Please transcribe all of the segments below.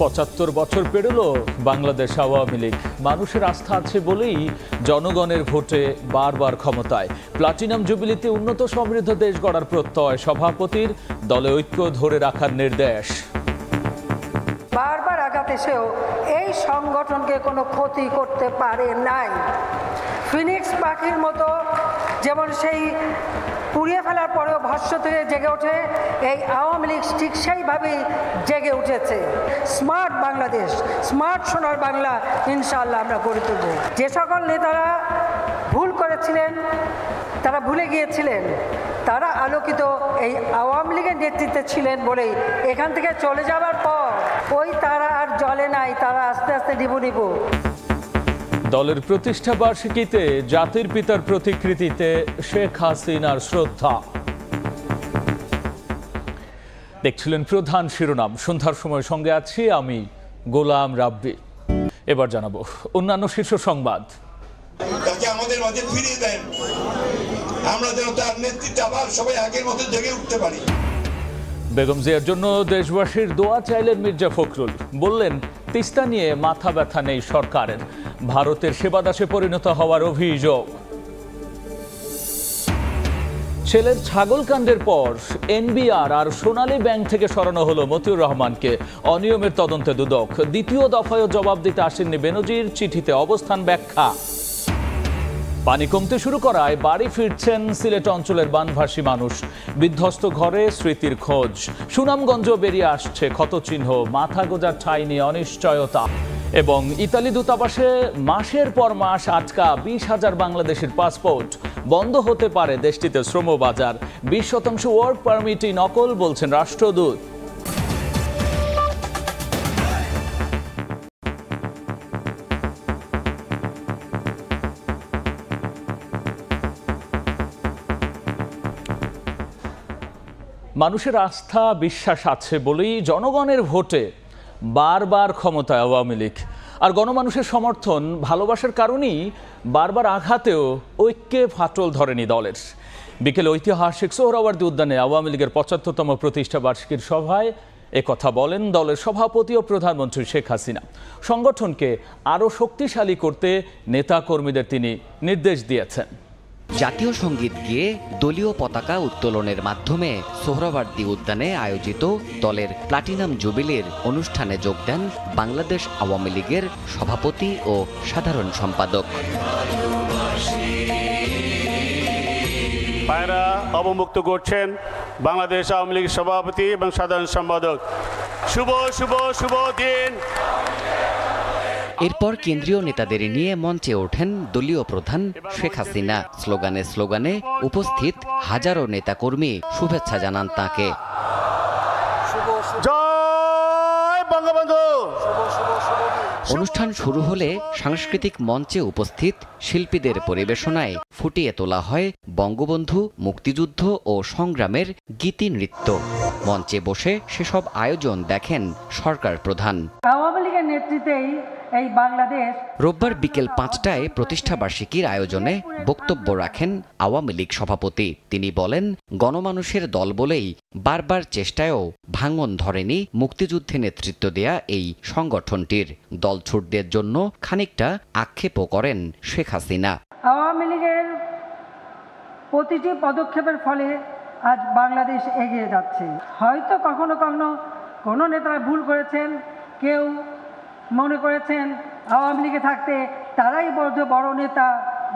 ৭৫ বছর পেরোলো বাংলাদেশ আওয়ামী লীগ। মানুষের আস্থা আছে বলেই জনগণের ভোটে বারবার ক্ষমতায়। প্লাটিনাম জুবিলিতে উন্নত সমৃদ্ধ দেশ গড়ার প্রত্যয় সভাপতির, দলে ঐক্য ধরে রাখার নির্দেশ। বারবার আঘাত এসেও এই সংগঠনকে কোনো ক্ষতি করতে পারে নাই। ফিনিক্স পাখির মতো যেমন সেই পুড়িয়ে ফেলার পরেও ভস্ম থেকে জেগে ওঠে, এই আওয়ামী লীগ ঠিক সেইভাবেই জেগে উঠেছে। স্মার্ট বাংলাদেশ, স্মার্ট সোনার বাংলা ইনশাআল্লাহ আমরা গড়ে তুলব। যে সকল নেতারা ভুল করেছিলেন, তারা ভুলে গিয়েছিলেন, তারা আলোকিত এই আওয়ামী লীগের নেতৃত্বে ছিলেন বলেই এখান থেকে চলে যাওয়ার পর ওই তারা আর জ্বলে নাই, তারা আস্তে আস্তে নিবু। দলের প্রতিষ্ঠা বার্ষিকীতে জাতির পিতার প্রতিকৃতিতে শেখ হাসিনার শ্রদ্ধা। দেখছিলেন প্রধান শিরোনাম। সন্ধ্যার সময় সঙ্গে আছি আমি গোলাম রাব্বি। এবার জানাবো অন্যান্য শীর্ষ সংবাদ। তাকে আমাদের মাঝে ফিরিয়ে দেন, আমরা যেন তার নেতৃত্বে আবার সবাই আগের মতো জেগে উঠতে পারি। বেগম জিয়ার জন্য দেশবাসীর দোয়া চাইলেন মির্জা ফখরুল। বললেন, তিস্তা নিয়ে মাথা ব্যথা নেই সরকারের, ভারতের সেবাদাসে পরিণত হওয়ার অভিযোগ। ছেলের ছাগল কাণ্ডের পর এনবিআর আর সোনালী ব্যাংক থেকে সরানো হলো মতিউর রহমানকে। অনিয়মের তদন্তে দুদক। দ্বিতীয় দফায়ও জবাব দিতে আসেননি বেনজির, চিঠিতে অবস্থান ব্যাখ্যা। পানি কমতে শুরু করায় বাড়ি ফিরছেন সিলেট অঞ্চলের বানভাসী মানুষ। বিধ্বস্ত ঘরে স্মৃতির খোঁজ। সুনামগঞ্জ বেরিয়ে আসছে ক্ষতচিহ্ন, মাথা গোজার ঠাঁই নিয়ে অনিশ্চয়তা। এবং ইতালি দূতাবাসে মাসের পর মাস আটকা 20,000 বাংলাদেশের পাসপোর্ট। বন্ধ হতে পারে দেশটিতে শ্রমবাজার। 20% ওয়ার্ক পারমিটই নকল বলছেন রাষ্ট্রদূত। মানুষের আস্থা বিশ্বাস আছে বলেই জনগণের ভোটে বারবার ক্ষমতায় আওয়ামী লীগ। আর গণমানুষের সমর্থন ভালোবাসার কারণেই বারবার আঘাতেও ঐক্যে ফাটল ধরেনি দলের। বিকেলে ঐতিহাসিক সোহরাওয়ার্দী উদ্যানে আওয়ামী লীগের 75তম প্রতিষ্ঠা বার্ষিকীর সভায় একথা বলেন দলের সভাপতি ও প্রধানমন্ত্রী শেখ হাসিনা। সংগঠনকে আরও শক্তিশালী করতে নেতাকর্মীদের তিনি নির্দেশ দিয়েছেন। জাতীয় সঙ্গীত গেয়ে দলীয় পতাকা উত্তোলনের মাধ্যমে সোহরাওয়ার্দী উদ্যানে আয়োজিত দলের প্লাটিনাম জুবিলির অনুষ্ঠানে যোগ দেন বাংলাদেশ আওয়ামী লীগের সভাপতি ও সাধারণ সম্পাদক। পায়রা অবমুক্ত করছেন বাংলাদেশ আওয়ামী লীগের সভাপতি এবং সাধারণ সম্পাদক। শুভ শুভ শুভ দিন। এরপর কেন্দ্রীয় নেতাদের নিয়ে মঞ্চে ওঠেন দলীয় প্রধান শেখ হাসিনা। স্লোগানে স্লোগানে উপস্থিত হাজারো নেতাকর্মী শুভেচ্ছা জানান তাঁকে। জয় বঙ্গবন্ধু। অনুষ্ঠান শুরু হলে সাংস্কৃতিক মঞ্চে উপস্থিত শিল্পীদের পরিবেশনায় ফুটিয়ে তোলা হয় বঙ্গবন্ধু, মুক্তিযুদ্ধ ও সংগ্রামের গীতি নৃত্য। মঞ্চে বসে সেসব আয়োজন দেখেন সরকার প্রধান। আওয়ামী লীগের নেতৃত্বেই এই বাংলাদেশ। রোববার বিকেল 5টায় প্রতিষ্ঠাবার্ষিকীর আয়োজনে বক্তব্য রাখেন আওয়ামী লীগ সভাপতি। তিনি বলেন, গণমানুষের দল বলেই বারবার চেষ্টায়ও ভাঙন ধরেনি মুক্তিযুদ্ধে নেতৃত্ব দেয়া এই সংগঠনটির। দলছুটদের জন্য খানিকটা আক্ষেপও করেন শেখ হাসিনা। আওয়ামী লীগের প্রতিটি পদক্ষেপের ফলে আজ বাংলাদেশ এগিয়ে যাচ্ছে। হয়তো কখনো কখনো কোনো নেতারা ভুল করেছেন, কেউ মনে করেছেন আওয়ামী লীগে থাকতে তারাই বড় নেতা,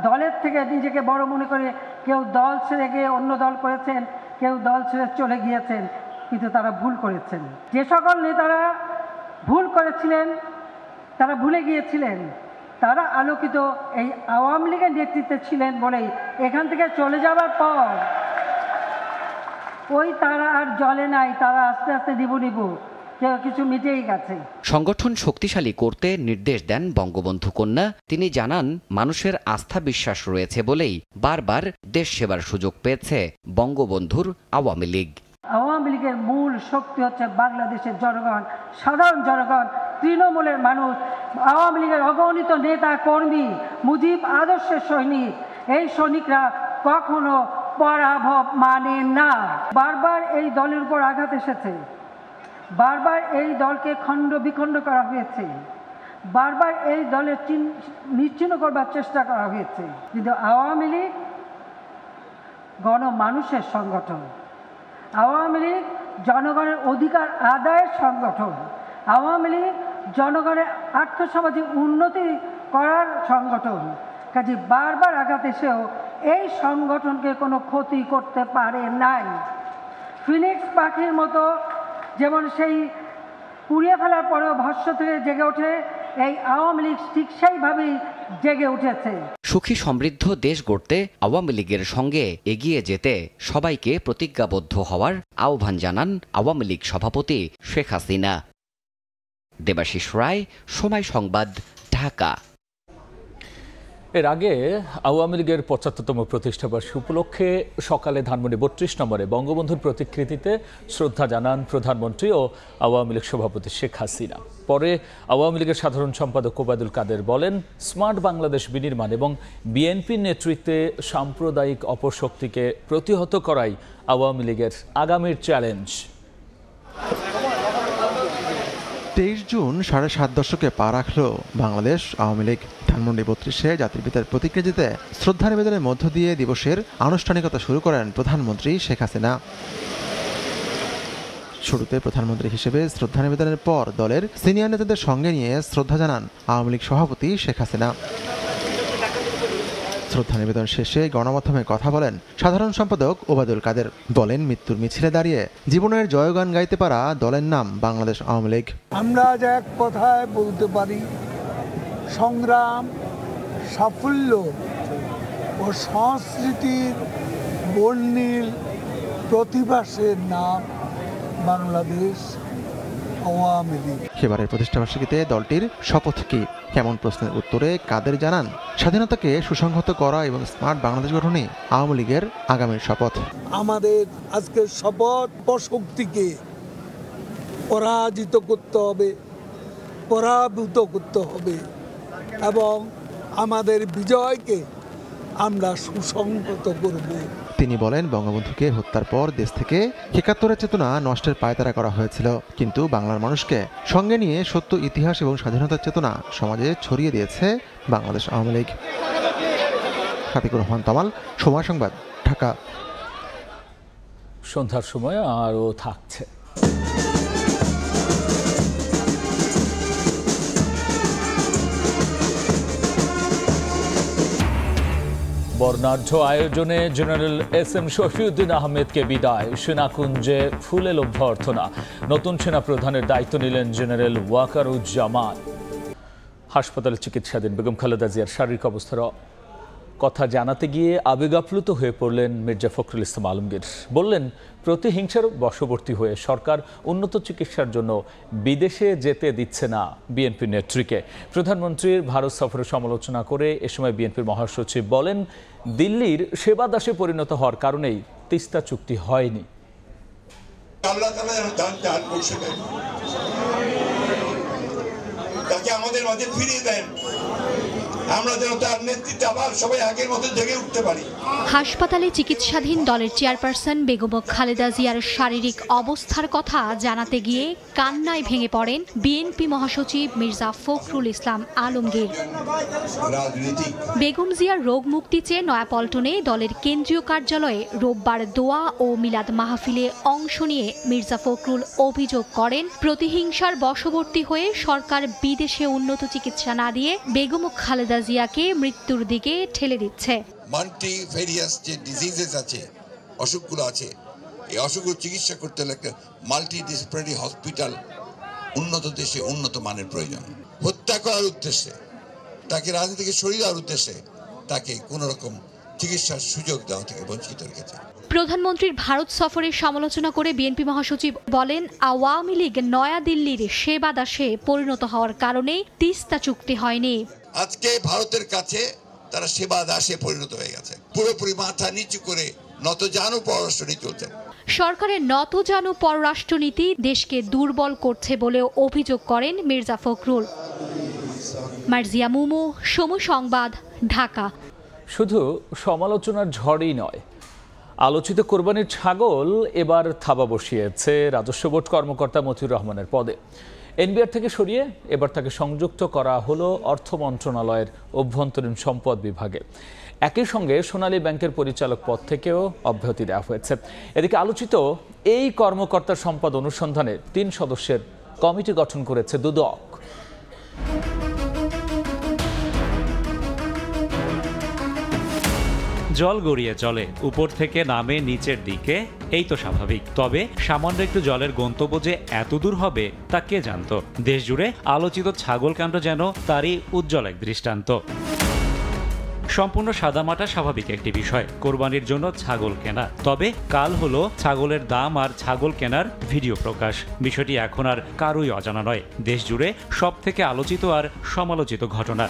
দলের থেকে নিজেকে বড় মনে করে কেউ দল ছেড়ে গিয়ে অন্য দল করেছেন, কেউ দল ছেড়ে চলে গিয়েছেন, কিন্তু তারা ভুল করেছেন। যে সকল নেতারা ভুল করেছিলেন, তারা ভুলে গিয়েছিলেন, তারা আলোকিত এই আওয়ামী লীগের নেতৃত্বে ছিলেন বলেই এখান থেকে চলে যাওয়ার পর ওই তারা আর জ্বলে নাই, তারা আস্তে আস্তে নিবু কিছু মিটেই গেছে। সংগঠন শক্তিশালী করতে নির্দেশ দেন বঙ্গবন্ধু কন্যা। তিনি জানান, মানুষের আস্থা বিশ্বাস রয়েছে বলেই বারবার দেশ সেবার সুযোগ পেয়েছে বঙ্গবন্ধুর আওয়ামী লীগ। আওয়ামী লীগের মূল শক্তি হচ্ছে বাংলাদেশের জনগণ, সাধারণ জনগণ, তৃণমূলের মানুষ। আওয়ামী লীগের অগণিত নেতা কর্মী, মুজিব আদর্শের সৈনিক। এই সৈনিকরা কখনো পরাভব মানে না। বারবার এই দলের উপর আঘাত এসেছে, বারবার এই দলকে খণ্ড বিখণ্ড করা হয়েছে, বারবার এই দলের নিশ্চিহ্ন করবার চেষ্টা করা হয়েছে, কিন্তু আওয়ামী লীগ গণমানুষের সংগঠন, আওয়ামী লীগ জনগণের অধিকার আদায়ের সংগঠন, আওয়ামী লীগ জনগণের আর্থসামাজিক উন্নতি করার সংগঠন। কাজে বারবার আঘাত এসেও এই সংগঠনকে কোনো ক্ষতি করতে পারে নাই। ফিনিক্স পাখির মতো যেমন সেই পুড়িয়ে ফেলার পরেও ভস্ম থেকে জেগে ওঠে, এই আওয়ামী লীগ ঠিক সেইভাবেই জেগে উঠেছে। সুখী সমৃদ্ধ দেশ গড়তে আওয়ামী লীগের সঙ্গে এগিয়ে যেতে সবাইকে প্রতিজ্ঞাবদ্ধ হওয়ার আহ্বান জানান আওয়ামী লীগ সভাপতি শেখ হাসিনা। দেবাশিস রায়, সময় সংবাদ, ঢাকা। এর আগে আওয়ামী লীগের ৭৫তম প্রতিষ্ঠাবার্ষিকী উপলক্ষে সকালে ধানমন্ডি ৩২ নম্বরে বঙ্গবন্ধুর প্রতিকৃতিতে শ্রদ্ধা জানান প্রধানমন্ত্রী ও আওয়ামী লীগ সভাপতি শেখ হাসিনা। পরে আওয়ামী লীগের সাধারণ সম্পাদক ওবায়দুল কাদের বলেন, স্মার্ট বাংলাদেশ বিনির্মাণ এবং বিএনপির নেতৃত্বে সাম্প্রদায়িক অপশক্তিকে প্রতিহত করাই আওয়ামী লীগের আগামীর চ্যালেঞ্জ। ২৩ জুন ৭.৫ দশকে পা রাখল বাংলাদেশ আওয়ামী লীগ। ধানমন্ডি ৩২-এ জাতির পিতার প্রতিকৃতিতে শ্রদ্ধা নিবেদনের মধ্য দিয়ে দিবসের আনুষ্ঠানিকতা শুরু করেন প্রধানমন্ত্রী শেখ হাসিনা। শুরুতে প্রধানমন্ত্রী হিসেবে শ্রদ্ধা নিবেদনের পর দলের সিনিয়র নেতাদের সঙ্গে নিয়ে শ্রদ্ধা জানান আওয়ামী লীগ সভাপতি শেখ হাসিনা। শ্রদ্ধা নিবেদন শেষে গণমাধ্যমে কথা বলেন সাধারণ সম্পাদক ওবায়দুল কাদের। বলেন, মৃত্যুর মিছিলে দাঁড়িয়ে জীবনের জয়গান গাইতে পারা দলের নাম বাংলাদেশ আওয়ামী লীগ। আমরা যে এক কথায় বলতে পারি, সংগ্রাম, সাফল্য ও সংস্কৃতির বর্ণিল প্রতিভাসের নাম বাংলাদেশ আওয়ামী লীগ। সেবারের প্রতিষ্ঠাবার্ষিকীতে দলটির শপথ কি, কেমন প্রশ্নের উত্তরে কাদের জানান, স্বাধীনতাকে সুসংহত করা এবং স্মার্ট বাংলাদেশ গঠনে আওয়ামী লীগের আগামীর শপথ। আমাদের আজকের শপথ, অশক্তিকে পরাজিত করতে হবে, পরাভূত করতে হবে এবং আমাদের বিজয়কে আমরা সুসংহত করব। তিনি বলেন, বঙ্গবন্ধুকে হত্যার পর দেশ থেকে ৭১-এর চেতনা নষ্টের পায়তারা করা হয়েছিল, কিন্তু বাংলার মানুষকে সঙ্গে নিয়ে সত্য ইতিহাস এবং স্বাধীনতার চেতনা সমাজে ছড়িয়ে দিয়েছে বাংলাদেশ আওয়ামী লীগ। খাতিকুর রহমান তামাল, সময় সংবাদ, ঢাকা। সন্ধ্যার সময় আরও থাকছে। বর্ণাঢ্য আয়োজনে জেনারেল এস.এম. শফিউদ্দিন আহমেদকে বিদায়, সেনাকুঞ্জে ফুলেল অভ্যর্থনা। নতুন সেনা প্রধানের দায়িত্ব নিলেন জেনারেল ওয়াকারুজ্জামান। হাসপাতালে চিকিৎসাধীন বেগম খালেদা জিয়ার শারীরিক অবস্থার কথা জানাতে গিয়ে আবেগাপ্লুত হয়ে পড়লেন মির্জা ফখরুল ইসলাম আলমগীর। বললেন, প্রতিহিংসার বশবর্তী হয়ে সরকার উন্নত চিকিৎসার জন্য বিদেশে যেতে দিচ্ছে না বিএনপি নেত্রীকে। প্রধানমন্ত্রীর ভারত সফরের সমালোচনা করে এ সময় বিএনপির মহাসচিব বলেন, দিল্লির সেবা দাসে পরিণত হওয়ার কারণেই তিস্তা চুক্তি হয়নি। তাকে আমাদের মাঝে ফিরিয়ে দেন, আমরা যেন তার নেতৃত্বে আবার সবাই আগের মতো জেগে উঠতে পারি। হাসপাতালে চিকিৎসাধীন দলের চেয়ারপারসন বেগম খালেদা জিয়ার শারীরিক অবস্থার কথা জানাতে গিয়ে কান্নায় ভেঙে পড়েন বিএনপি মহাসচিব মির্জা ফখরুল ইসলাম আলমগীর। বেগম জিয়ার রোগ মুক্তি চেয়ে নয়াপল্টনে দলের কেন্দ্রীয় কার্যালয়ে রোববার দোয়া ও মিলাদ মাহফিলে অংশ নিয়ে মির্জা ফখরুল অভিযোগ করেন, প্রতিহিংসার বশবর্তী হয়ে সরকার বিদেশে উন্নত চিকিৎসা না দিয়ে বেগম খালেদা জিয়াকে মৃত্যুর দিকে ঠেলে দিচ্ছে। মাল্টিভেরিয়াস যে ডিজিজেস আছে, অসুখগুলো আছে, এই অসুখগুলো চিকিৎসা করতে হলে একটা মাল্টিডিসিপ্লিনারি হসপিটাল উন্নত দেশে উন্নত মানের প্রয়োজন। হত্যা করার উদ্দেশ্যে, তাকে রাজনীতি থেকে সরিয়ে দেওয়ার উদ্দেশ্যে তাকে কোনো রকম চিকিৎসার সুযোগ দেওয়া থেকে বঞ্চিত রেখেছে। প্রধানমন্ত্রীর ভারত সফরের সমালোচনা করে বিএনপি মহাসচিব বলেন, আওয়ামী লীগ নয়াদিল্লির সেবা দাসে পরিণত হওয়ার কারণে তিস্তা চুক্তি হয়নি। আজকে ভারতের কাছে তারা সেবা দাসে পরিণত হয়ে গেছে, পুরোপুরি মাথা নিচু করে নতজানু পররাষ্ট্রনীতি চলছে। সরকারের নতজানু পররাষ্ট্রনীতি দেশকে দুর্বল করছে বলেও অভিযোগ করেন মির্জা ফখরুল। মার্জিয়া মুমু, সময় সংবাদ, ঢাকা। শুধু সমালোচনার ঝড়ই নয়, আলোচিত কোরবানির ছাগল এবার থাবা বসিয়েছে রাজস্ব বোর্ড কর্মকর্তা মতিউর রহমানের পদে। এনবিআর থেকে সরিয়ে এবার তাকে সংযুক্ত করা হলো অর্থ মন্ত্রণালয়ের অভ্যন্তরীণ সম্পদ বিভাগে। একই সঙ্গে সোনালী ব্যাংকের পরিচালক পদ থেকেও অব্যাহতি দেওয়া হয়েছে। এদিকে আলোচিত এই কর্মকর্তার সম্পদ অনুসন্ধানে 3 সদস্যের কমিটি গঠন করেছে দুদক। জল গড়িয়ে চলে, উপর থেকে নামে নিচের দিকে, এই তো স্বাভাবিক। তবে সামান্য একটু জলের গন্তব্য যে এত দূর হবে তা কে জানত? দেশ জুড়ে আলোচিত ছাগলকাণ্ড যেন তারই উজ্জ্বল এক দৃষ্টান্ত। সম্পূর্ণ সাদামাটা স্বাভাবিক একটি বিষয়, কোরবানির জন্য ছাগল কেনা। তবে কাল হলো ছাগলের দাম আর ছাগল কেনার ভিডিও প্রকাশ। বিষয়টি এখন আর কারোই অজানা নয়, দেশ জুড়ে সব থেকে আলোচিত আর সমালোচিত ঘটনা।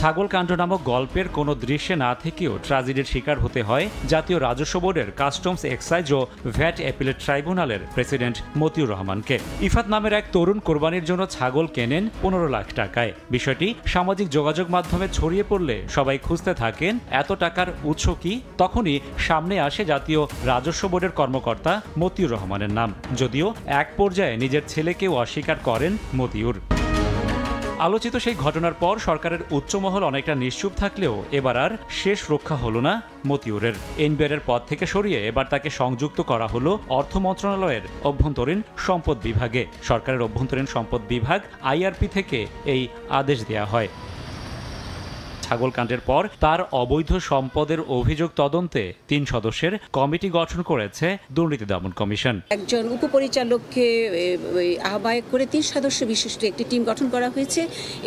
ছাগলকাণ্ড নামক গল্পের কোনো দৃশ্যে না থেকেও ট্র্যাজেডির শিকার হতে হয় জাতীয় রাজস্ব বোর্ডের কাস্টমস, এক্সাইজ ও ভ্যাট অ্যাপিলেট ট্রাইব্যুনালের প্রেসিডেন্ট মতিউর রহমানকে। ইফাত নামের এক তরুণ কোরবানির জন্য ছাগল কেনেন 15 লাখ টাকায়। বিষয়টি সামাজিক যোগাযোগ মাধ্যমে ছড়িয়ে পড়লে সবাই খুঁজতে থাকেন এত টাকার উৎস কি। তখনই সামনে আসে জাতীয় রাজস্ব বোর্ডের কর্মকর্তা মতিউর রহমানের নাম, যদিও এক পর্যায়ে নিজের ছেলেকেও অস্বীকার করেন মতিউর। আলোচিত সেই ঘটনার পর সরকারের উচ্চমহল অনেকটা নিশ্চুপ থাকলেও এবার আর শেষ রক্ষা হলো না মতিউরের। এনবিআরের পদ থেকে সরিয়ে এবার তাকে সংযুক্ত করা হলো অর্থ মন্ত্রণালয়ের অভ্যন্তরীণ সম্পদ বিভাগে। সরকারের অভ্যন্তরীণ সম্পদ বিভাগ আইআরপি থেকে এই আদেশ দেয়া হয়। ছাগলকাণ্ডের পর তার অবৈধ সম্পদের অভিযোগ তদন্তে 3 সদস্যের কমিটি গঠন করেছে দুর্নীতি দমন কমিশন। একজন উপপরিচালককে আহ্বায়ক করে 3 সদস্য বিশিষ্ট একটি টিম গঠন করা হয়েছে।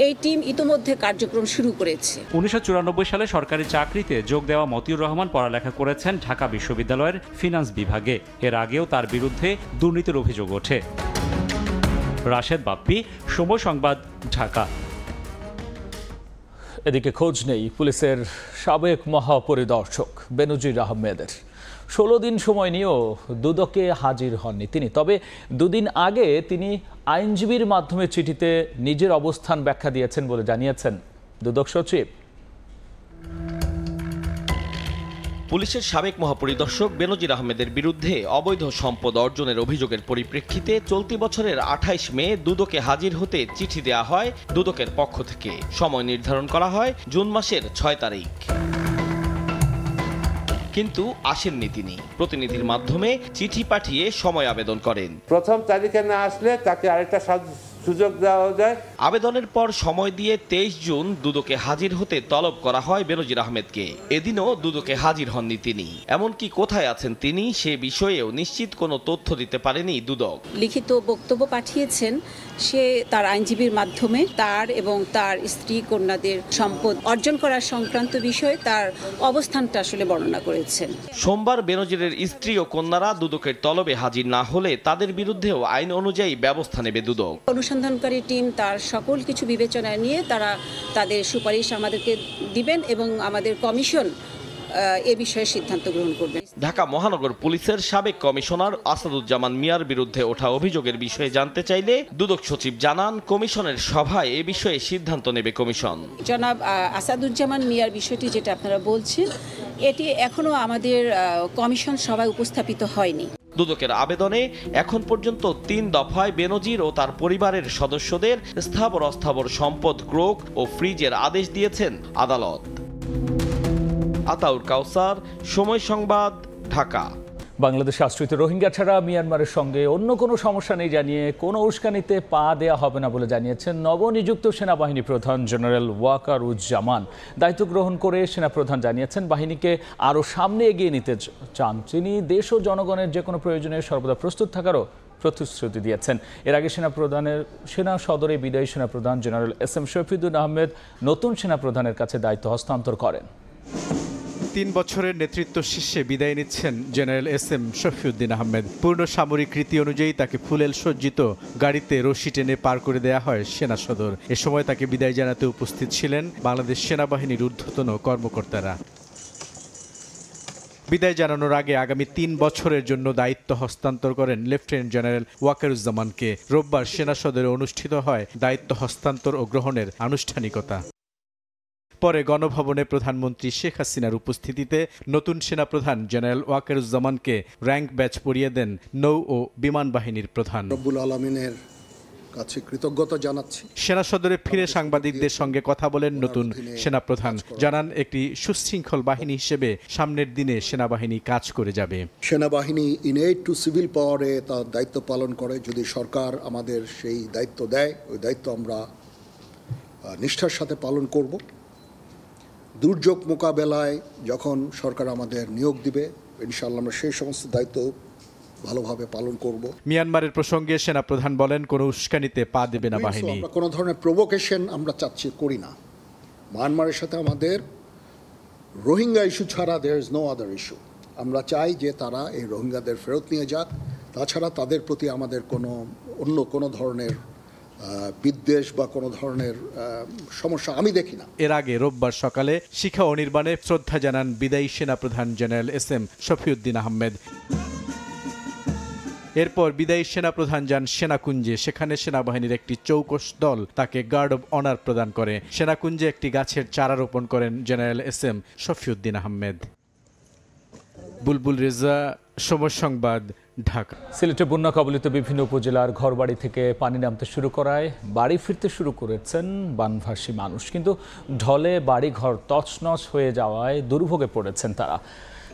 এই টিম ইতোমধ্যে কার্যক্রম শুরু করেছে। 1994 সালে সরকারি চাকরিতে যোগ দেওয়া মতিউর রহমান পড়ালেখা করেছেন ঢাকা বিশ্ববিদ্যালয়ের ফিনান্স বিভাগে। এর আগেও তার বিরুদ্ধে দুর্নীতির অভিযোগ ওঠে। রাশেদ বাপ্পি, সময় সংবাদ, ঢাকা। এদিকে খোঁজ নেই পুলিশের সাবেক মহাপরিদর্শক বেনজির আহমেদের। 16 দিন সময় নিয়েও দুদকে হাজির হননি তিনি। তবে 2 দিন আগে তিনি আইনজীবীর মাধ্যমে চিঠিতে নিজের অবস্থান ব্যাখ্যা দিয়েছেন বলে জানিয়েছেন দুদক সচিব। পুলিশের সাবেক মহাপরিদর্শক বেনজির আহমেদের বিরুদ্ধে অবৈধ সম্পদ অর্জনের অভিযোগের পরিপ্রেক্ষিতে চলতি বছরের 28 মে দুদকে হাজির হতে চিঠি দেয়া হয় দুদকের পক্ষ থেকে। সময় নির্ধারণ করা হয় জুন মাসের 6 তারিখ। কিন্তু আসেননি তিনি। প্রতিনিধির মাধ্যমে চিঠি পাঠিয়ে সময় আবেদন করেন। প্রথম তারিখে না আসলে তাকে আরেকটা সুযোগ দেওয়া যায়। আবেদনের পর সময় দিয়ে 23 জুন দুদকে হাজির হতে তলব করা হয় বেনজির আহমেদকে। এদিনও দুদকে হাজির হননি তিনি। এমনকি কোথায় আছেন তিনি সে বিষয়েও নিশ্চিত কোনো তথ্য দিতে পারেনি দুদক। লিখিত বক্তব্য পাঠিয়েছেন সে তার আইনজীবীর মাধ্যমে তার এবং তার স্ত্রী কন্যাদের সম্পদ অর্জন করার সংক্রান্ত বিষয়ে তার অবস্থানটা আসলে বর্ণনা করেছেন। সোমবার বেনজিরের স্ত্রী ও কন্যারা দুদকের তলবে হাজির না হলে তাদের বিরুদ্ধেও আইন অনুযায়ী ব্যবস্থা নেবে দুদক। অনুসন্ধানকারী টিম তার সকল কিছু বিবেচনায় নিয়ে তারা তাদের সুপারিশ আমাদেরকে দিবেন এবং আমাদের কমিশন এ বিষয়ে সিদ্ধান্ত গ্রহণ করবে। ঢাকা মহানগর পুলিশের সাবেক কমিশনার আসাদুজ্জামান মিয়ার বিরুদ্ধে ওঠা অভিযোগের বিষয়ে জানতে চাইলে দুদক সচিব জানান কমিশনের সভায় এ বিষয়ে সিদ্ধান্ত নেবে কমিশন। জনাব আসাদুজ্জামান মিয়ার বিষয়টি যেটা আপনারা বলছেন এটি এখনো আমাদের কমিশন সভায় উপস্থাপিত হয়নি। দুদকের আবেদনে এখন পর্যন্ত 3 দফায় বেনজির ও তার পরিবারের সদস্যদের স্থাবর অস্থাবর সম্পদ ক্রোক ও ফ্রিজের আদেশ দিয়েছেন আদালত। আতাউর কাউসার, সময় সংবাদ, ঢাকা। বাংলাদেশে আশ্রিত রোহিঙ্গা ছাড়া মিয়ানমারের সঙ্গে অন্য কোনো সমস্যা নেই জানিয়ে কোনো উস্কানিতে পা দেয়া হবে না বলে জানিয়েছেন নবনিযুক্ত সেনাবাহিনী প্রধান জেনারেল ওয়াকারুজ্জামান। দায়িত্ব গ্রহণ করে সেনাপ্রধান জানিয়েছেন বাহিনীকে আরও সামনে এগিয়ে নিতে চান তিনি। দেশ ও জনগণের যে কোনো প্রয়োজনে সর্বদা প্রস্তুত থাকারও প্রতিশ্রুতি দিয়েছেন। এর আগে সেনা সদরে বিদায়ী সেনাপ্রধান জেনারেল SM শফিউদ্দিন আহমেদ নতুন সেনাপ্রধানের কাছে দায়িত্ব হস্তান্তর করেন। 3 বছরের নেতৃত্ব শীর্ষে বিদায় নিচ্ছেন জেনারেল SM শফিউদ্দিন আহমেদ। পূর্ণ সামরিক রীতি অনুযায়ী তাকে ফুলেল সজ্জিত গাড়িতে রশি টেনে পার করে দেয়া হয় সেনা সদর। এ সময় তাকে বিদায় জানাতে উপস্থিত ছিলেন বাংলাদেশ সেনাবাহিনীর ঊর্ধ্বতন কর্মকর্তারা। বিদায় জানানোর আগে আগামী 3 বছরের জন্য দায়িত্ব হস্তান্তর করেন লেফটেন্যান্ট জেনারেল ওয়াকারুজ্জামানকে। রোববার সেনা সদরে অনুষ্ঠিত হয় দায়িত্ব হস্তান্তর ও গ্রহণের আনুষ্ঠানিকতা। পরে গণভবনে প্রধানমন্ত্রী শেখ হাসিনার উপস্থিতিতে নতুন সেনাপ্রধান জেনারেল ওয়াকারুজ্জামানকে র্যাঙ্ক ব্যাচ পরিয়ে দেন নৌ ও বিমান বাহিনীর প্রধান। রব্বুল আলামিনের কাছে কৃতজ্ঞতা জানাচ্ছি। সেনা সদরে ফিরে সাংবাদিকদের সঙ্গে কথা বলেন নতুন সেনাপ্রধান, জানান একটি সুশৃঙ্খল বাহিনী হিসেবে সামনের দিনে সেনাবাহিনী কাজ করে যাবে। সেনাবাহিনী ইনেট টু সিভিল পাওয়ারে তার দায়িত্ব পালন করে। যদি সরকার আমাদের সেই দায়িত্ব দেয়, ওই দায়িত্ব আমরা নিষ্ঠার সাথে পালন করব। দুর্যোগ মোকাবেলায় যখন সরকার আমাদের নিয়োগ দিবে, ইনশাআল্লাহ আমরা সেই সমস্ত দায়িত্ব ভালোভাবে পালন করব। মিয়ানমারের প্রসঙ্গে সেনাপ্রধান বলেন, কোনো উস্কানিতে পা দেবে না বাহিনী। আমরা কোনো ধরনের প্রভোকেশন আমরা করি না। মিয়ানমারের সাথে আমাদের রোহিঙ্গা ইস্যু ছাড়া there is no other issue. আমরা চাই যে তারা এই রোহিঙ্গাদের ফেরত নিয়ে যাক। তাছাড়া তাদের প্রতি আমাদের অন্য কোনো ধরনের বিদ্বেষ বা কোনো ধরনের সমস্যা আমি দেখি না। এর আগে রোববার সকালে শিখা অনির্বাণে শ্রদ্ধা জানান বিদায়ী সেনাপ্রধান জেনারেল SM শফিউদ্দিন আহমেদ। এরপর বিদায়ী সেনাপ্রধান যান সেনাকুঞ্জে। সেখানে সেনাবাহিনীর একটি চৌকস দল তাকে গার্ড অব অনার প্রদান করে। সেনাকুঞ্জে একটি গাছের চারা রোপণ করেন জেনারেল SM শফিউদ্দিন আহমেদ। বুলবুল রেজা, সময় সংবাদ, ঢাকা। সিলেটে বন্যা কবলিত বিভিন্ন উপজেলার ঘরবাড়ি থেকে পানি নামতে শুরু করায় বাড়ি ফিরতে শুরু করেছেন বানভাসী মানুষ, কিন্তু ঢলে বাড়িঘর তছনছ হয়ে যাওয়ায় দুর্ভোগে পড়েছেন তারা।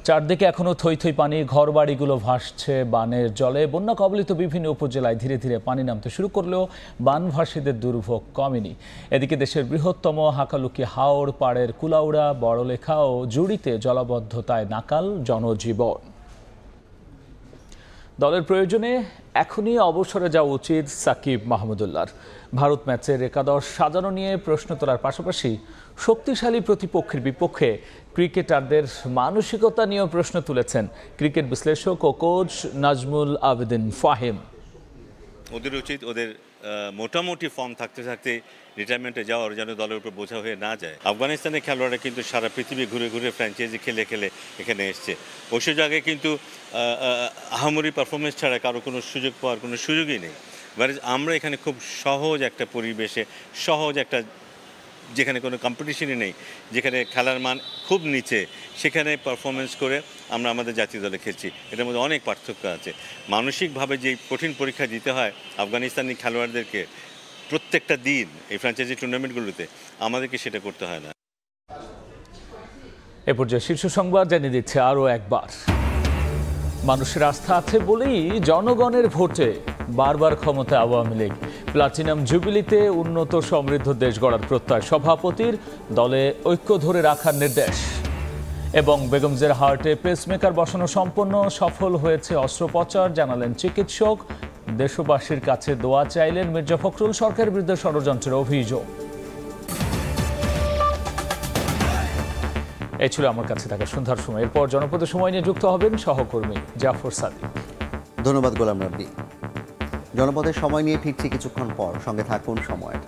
চারদিকে এখনো থই থই পানি, ঘরবাড়িগুলো ভাসছে বানের জলে। বন্যা কবলিত বিভিন্ন উপজেলায় ধীরে ধীরে পানি নামতে শুরু করলেও বানভাসীদের দুর্ভোগ কমেনি। এদিকে দেশের বৃহত্তম হাকালুকি হাওর পাড়ের কুলাউড়া, বড়লেখা ও জুড়িতে জলাবদ্ধতায় নাকাল জনজীবন। দলের প্রয়োজনে এখনই অবসরে যাওয়া উচিত সাকিব মাহমুদুল্লাহর। ভারত ম্যাচের একাদশ সাজানো নিয়ে প্রশ্ন তোলার পাশাপাশি শক্তিশালী প্রতিপক্ষের বিপক্ষে ক্রিকেটারদের মানসিকতা নিয়েও প্রশ্ন তুলেছেন ক্রিকেট বিশ্লেষক ও কোচ নাজমুল আবেদিন ফাহিম। ওদের উচিত ওদের মোটামুটি ফর্ম থাকতে থাকতে রিটায়ারমেন্টে যাওয়ার যেন দলের উপর বোঝা হয়ে না যায়। আফগানিস্তানের খেলোয়াড়রা কিন্তু সারা পৃথিবী ঘুরে ঘুরে ফ্র্যাঞ্চাইজি খেলে খেলে এখানে এসছে। ওই জায়গায় কিন্তু আহামরি পারফরমেন্স ছাড়া কারো কোনো সুযোগ পাওয়ার কোনো সুযোগই নেই। আমরা এখানে খুব সহজ একটা পরিবেশে, সহজ একটা, যেখানে কোনো কম্পিটিশনই নেই, যেখানে খেলার মান খুব নিচে, সেখানে পারফরমেন্স করে আমরা আমাদের জাতীয় দলে খেলছি। এটার মধ্যে অনেক পার্থক্য আছে। মানসিকভাবে যে কঠিন পরীক্ষা দিতে হয় আফগানিস্তানি খেলোয়াড়দেরকে প্রত্যেকটা দিন এই ফ্র্যাঞ্চাইজি টুর্নামেন্টগুলোতে, আমাদেরকে সেটা করতে হয় না। এ পর্যায়ে শীর্ষ সংবাদ জানিয়ে দিচ্ছে আরও একবার। মানুষের আস্থা আছে বলেই জনগণের ভোটে বারবার ক্ষমতায় আওয়ামী লীগ। প্লাটিনাম জুবিলিতে উন্নত সমৃদ্ধ দেশ গড়ার প্রত্যয় সভাপতির, দলে ঐক্য ধরে রাখার নির্দেশ। এবং বেগমজের হার্টে পেসমেকার বসানো সম্পন্ন, সফল হয়েছে অস্ত্রোপচার, জানালেন চিকিৎসক। দেশবাসীর কাছে দোয়া চাইলেন মির্জা ফখরুল। সরকারের বিরুদ্ধে ষড়যন্ত্রের অভিযোগ। এই ছিল আমার কাছে থাকা সন্ধ্যার সময়। এরপর জনপদের সময় নিয়ে যুক্ত হবেন সহকর্মী জাফর সাদিক। ধন্যবাদ গোলাম রাব্বি। জনপদের সময় নিয়ে ফিরছি কিছুক্ষণ পর, সঙ্গে থাকুন সময়ের।